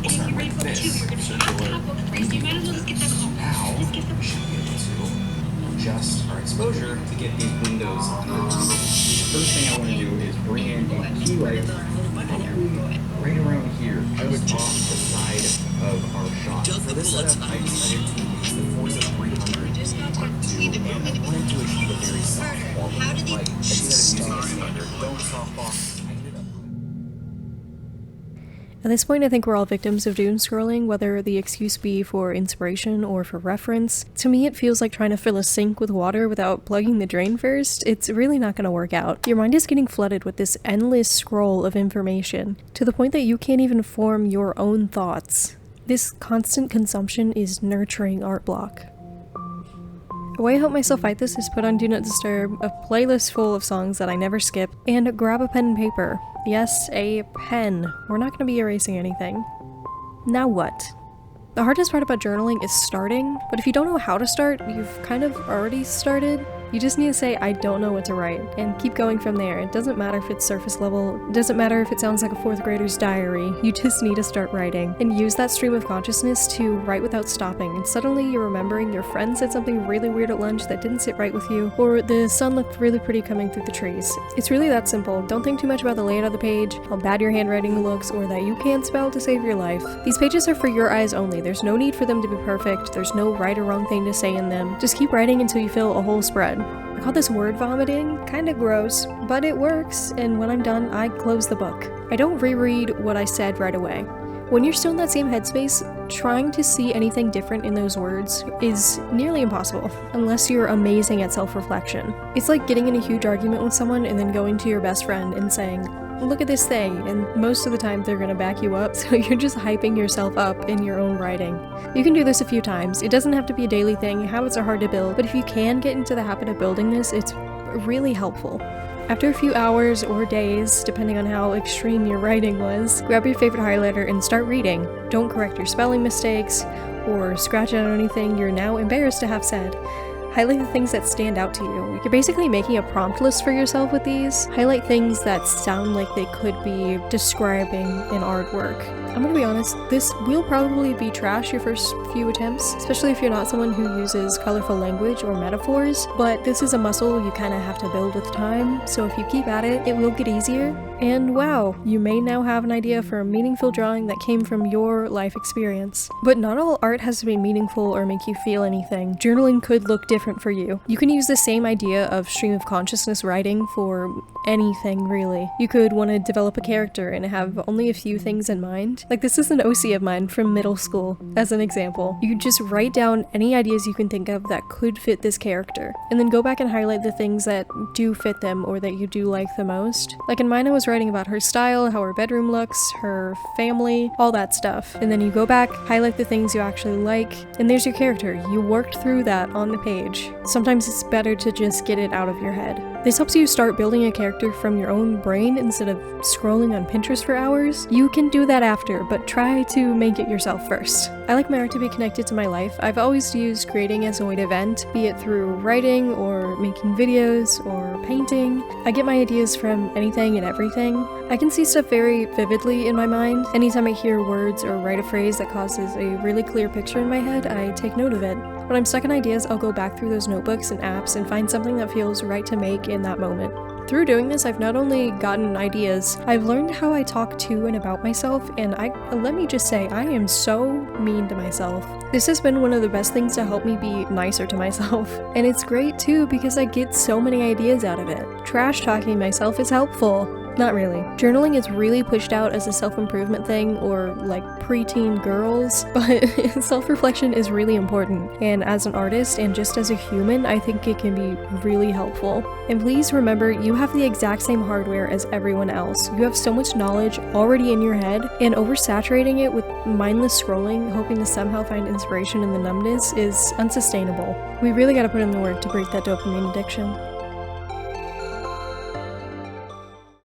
start with this circular. Now, we should be able to adjust our exposure to get these windows on. First thing I want to do is bring in a key light probably right around here, just off the side of our shot. For this setup, I decided to use the 4300 Mark II, and I wanted to achieve a very soft quality of light. Instead of using a standard dome softbox, I ended up. At this point, I think we're all victims of doom scrolling, whether the excuse be for inspiration or for reference. To me, it feels like trying to fill a sink with water without plugging the drain first. It's really not going to work out. Your mind is getting flooded with this endless scroll of information, to the point that you can't even form your own thoughts. This constant consumption is nurturing art block. The way I help myself fight this is put on Do Not Disturb, a playlist full of songs that I never skip, and grab a pen and paper. Yes, a pen. We're not going to be erasing anything. Now what? The hardest part about journaling is starting, but if you don't know how to start, you've kind of already started. You just need to say, I don't know what to write, and keep going from there. It doesn't matter if it's surface level, it doesn't matter if it sounds like a 4th grader's diary, you just need to start writing. And use that stream of consciousness to write without stopping, and suddenly you're remembering your friend said something really weird at lunch that didn't sit right with you, or the sun looked really pretty coming through the trees. It's really that simple. Don't think too much about the layout of the page, how bad your handwriting looks, or that you can't spell to save your life. These pages are for your eyes only. There's no need for them to be perfect, there's no right or wrong thing to say in them. Just keep writing until you fill a whole spread. I call this word vomiting, kinda gross, but it works, and when I'm done, I close the book. I don't reread what I said right away. When you're still in that same headspace, trying to see anything different in those words is nearly impossible, unless you're amazing at self-reflection. It's like getting in a huge argument with someone and then going to your best friend and saying, look at this thing, and most of the time they're gonna back you up, so you're just hyping yourself up in your own writing. You can do this a few times. It doesn't have to be a daily thing. Habits are hard to build, but if you can get into the habit of building this, it's really helpful. After a few hours or days, depending on how extreme your writing was, grab your favorite highlighter and start reading. Don't correct your spelling mistakes or scratch out anything you're now embarrassed to have said. Highlight the things that stand out to you. You're basically making a prompt list for yourself with these. Highlight things that sound like they could be describing an artwork. I'm gonna be honest, this will probably be trash your first few attempts, especially if you're not someone who uses colorful language or metaphors, but this is a muscle you kind of have to build with time, so if you keep at it, it will get easier. And wow, you may now have an idea for a meaningful drawing that came from your life experience. But not all art has to be meaningful or make you feel anything. Journaling could look different for you. You can use the same idea of stream of consciousness writing for anything, really. You could want to develop a character and have only a few things in mind. Like, this is an OC of mine from middle school, as an example. You could just write down any ideas you can think of that could fit this character, and then go back and highlight the things that do fit them or that you do like the most. Like in mine, I was writing about her style, how her bedroom looks, her family, all that stuff. And then you go back, highlight the things you actually like, and there's your character. You worked through that on the page. Sometimes it's better to just get it out of your head. This helps you start building a character from your own brain instead of scrolling on Pinterest for hours. You can do that after, but try to make it yourself first. I like my art to be connected to my life. I've always used creating as a way to vent, be it through writing or making videos or painting. I get my ideas from anything and everything. I can see stuff very vividly in my mind. Anytime I hear words or write a phrase that causes a really clear picture in my head, I take note of it. When I'm stuck in ideas, I'll go back through those notebooks and apps and find something that feels right to make in that moment. Through doing this, I've not only gotten ideas, I've learned how I talk to and about myself, and let me just say, I am so mean to myself. This has been one of the best things to help me be nicer to myself. And it's great too, because I get so many ideas out of it. Trash talking myself is helpful. Not really. Journaling is really pushed out as a self-improvement thing, or like preteen girls, but self-reflection is really important, and as an artist and just as a human, I think it can be really helpful. And please remember, you have the exact same hardware as everyone else. You have so much knowledge already in your head, and oversaturating it with mindless scrolling, hoping to somehow find inspiration in the numbness, is unsustainable. We really gotta put in the work to break that dopamine addiction.